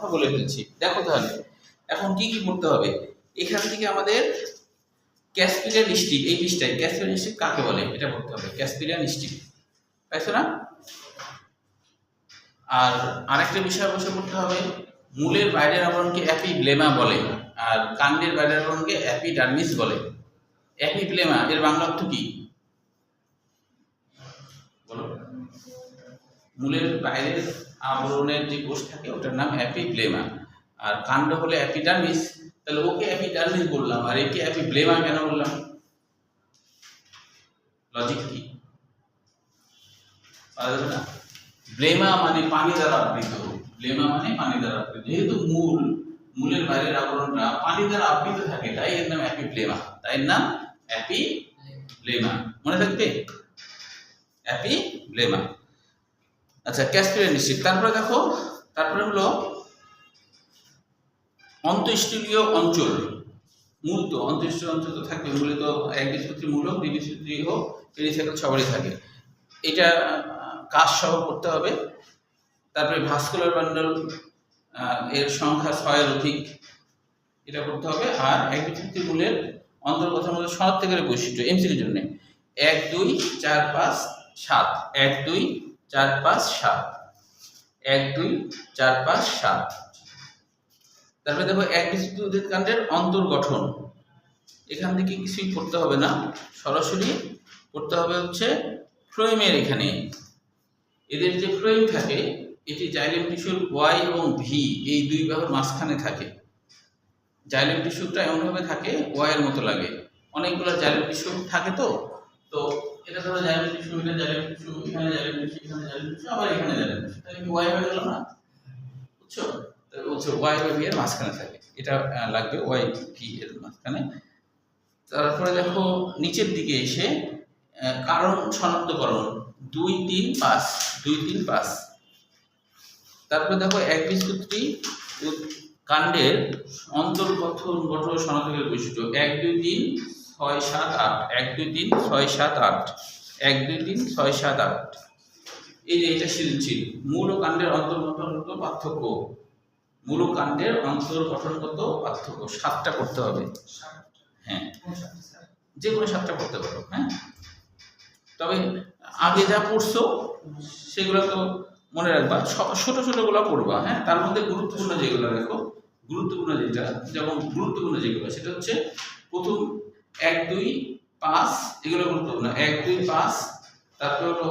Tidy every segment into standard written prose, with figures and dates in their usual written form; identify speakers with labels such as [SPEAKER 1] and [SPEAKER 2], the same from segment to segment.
[SPEAKER 1] কথা বলে ফেলছি। দেখো তাহলে এখন কি কি করতে হবে। এখান থেকে আমাদের ক্যাসপিলিয়ান স্ট্রিপ, এই পৃষ্ঠায় ক্যাসপিলিয়ান স্ট্রিপ কাকে বলে এটা করতে হবে। ক্যাসপিলিয়ান স্ট্রিপ পাইছো না? আর আরেকটা বিষয় অবশ্য করতে হবে, মূলের বাইরের আবরণকে অ্যাপিব্লেমা বলে আর কাণ্ডের বাইরের আবরণকে অ্যাপিডার্মিস বলে। অ্যাপিব্লেমা এর বাংলা অর্থ কি বলো? মূলের বাইরের আবরণের যে কোষ থাকে ওটার নাম অ্যাপিব্লেমা, আর কাণ্ড হলে অ্যাপিডার্মিস। তাহলে ওকে অ্যাপিডার্মিস বললাম আর একে অ্যাপিব্লেমা কেন বললাম? লজিক কি? না, ব্লেমা মানে পানি দ্বারা আবৃত, ব্লেমা মানে পানি দ্বারা আবৃত। যেহেতু মূলের বাইরের আবরণটা পানি দ্বারা আবৃত থাকে তাই এর নাম অ্যাপিব্লেমা, তাই এর নাম অ্যাপিব্লেমা। মনে থাকবে অ্যাপিব্লেমা। আচ্ছা, ক্যাসপিলিয়ান স্ট্রিপ। তারপরে দেখো, তারপরে হলো অন্তঃস্থলীয় অঞ্চল। মূল তো অন্তঃস্থলীয় অঞ্চল তো থাকবে, মূলে তো একবীজপত্রী মূল হোক দ্বিবীজপত্রী হোক পেরিসাইকেল সবারই থাকে। এটা কাজ সহ করতে হবে। তারপরে ভাস্কুলার বান্ডল এর সংখ্যা 6 এর অধিক, এটা করতে হবে। আর একবীজপত্রী মূলের অন্তর্গঠন মধ্যে শনাক্তকারী বৈশিষ্ট্য এমসিকিউর জন্য 1 2 4 5 7 1 2 4 5 7 1 2 4 5 7। তারপরে দেখো একবীজপত্রী উদ্ভিদ কাণ্ডের অন্তর্গঠন, এখান থেকে কিছুই করতে হবে না, সরাসরি করতে হবে হচ্ছে ফ্লোয়েমের। এখানে এদের যে ফ্লোয়েম থাকে এটি জাইলেম টিস্যুর ওয়াই এবং ভি এই দুই বাহুর মাঝখানে থাকে। জাইলেম টিস্যুটা এমনভাবে থাকে ওয়াই এর মতো লাগে। অনেকগুলো জাইলেম টিস্যু থাকে, তো এটা ধরো জাইলেম টিস্যু, এটা জাইলেম টিস্যু, এখানে জাইলেম টিস্যু, এখানে জাইলেম টিস্যু, আবার এখানে জাইলেম টিস্যু, তাহলে কি ওয়াই হয়ে গেল না? বুঝছো? বলছে ওয়াই বা ভি এর মাঝখানে থাকে, এটা লাগবে ওয়াই ভি এর মাঝখানে। তারপরে দেখো নিচের দিকে এসে কারণ শনাক্তকরণ 2 3 5 2 3 5। তারপরে দেখো একবীজপত্রী কাণ্ডের অন্তর্গঠন গঠন শনাক্তকারী বৈশিষ্ট্য 1 2 3 6 7 8 1 2 3 6 7 8 1 2 3 6 7 8। এই যে এটা সৃজনশীল। মূল ও কাণ্ডের অন্তর্গঠনগত পার্থক্য, মূল ও কাণ্ডের অন্তর্গঠনগত পার্থক্য 7টা করতে হবে। হ্যাঁ, যে কোনো 7টা করতে পারো। হ্যাঁ, তবে আগে যা পড়ছো সেগুলো তো মনে রাখবা, ছোট ছোটগুলো পড়বা। হ্যাঁ, তার মধ্যে গুরুত্বপূর্ণ যেগুলো দেখো, গুরুত্বপূর্ণ যেটা, যেমন গুরুত্বপূর্ণ যেগুলো সেটা হচ্ছে প্রথম 1 2 5 এগুলো গুরুত্বপূর্ণ। 1 2 5, তারপর হলো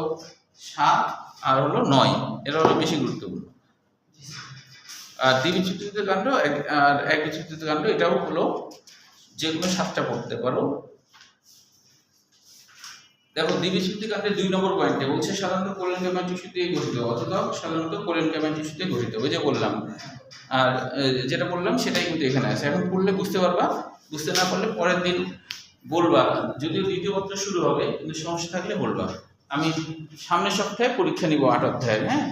[SPEAKER 1] 7 আর হলো 9, এটা হলো বেশি গুরুত্বপূর্ণ। আর দ্বিবীজপত্রী কাণ্ড আর একবীজপত্রী কাণ্ড এটাও হলো যে কোনো 7টা পড়তে পারো। দেখো দ্বিবীজপত্রী কাণ্ডের 2 নম্বর পয়েন্টে বলছে সাধারণত কোলেনকাইমান টিস্যু দিয়ে গঠিত, অথবা সাধারণত কোলেনকাইমান টিস্যু দিয়ে গঠিত। ওই যে বললাম, আর যেটা বললাম সেটাই কিন্তু এখানে আছে। এখন পড়লে বুঝতে পারবা, বুঝতে না পারলে পরের দিন বলবা। যদিও দ্বিতীয় পত্র শুরু হবে, কিন্তু সমস্যা থাকলে বলবা। আমি সামনের সপ্তাহে পরীক্ষা নিব 8 অধ্যায়ের। হ্যাঁ।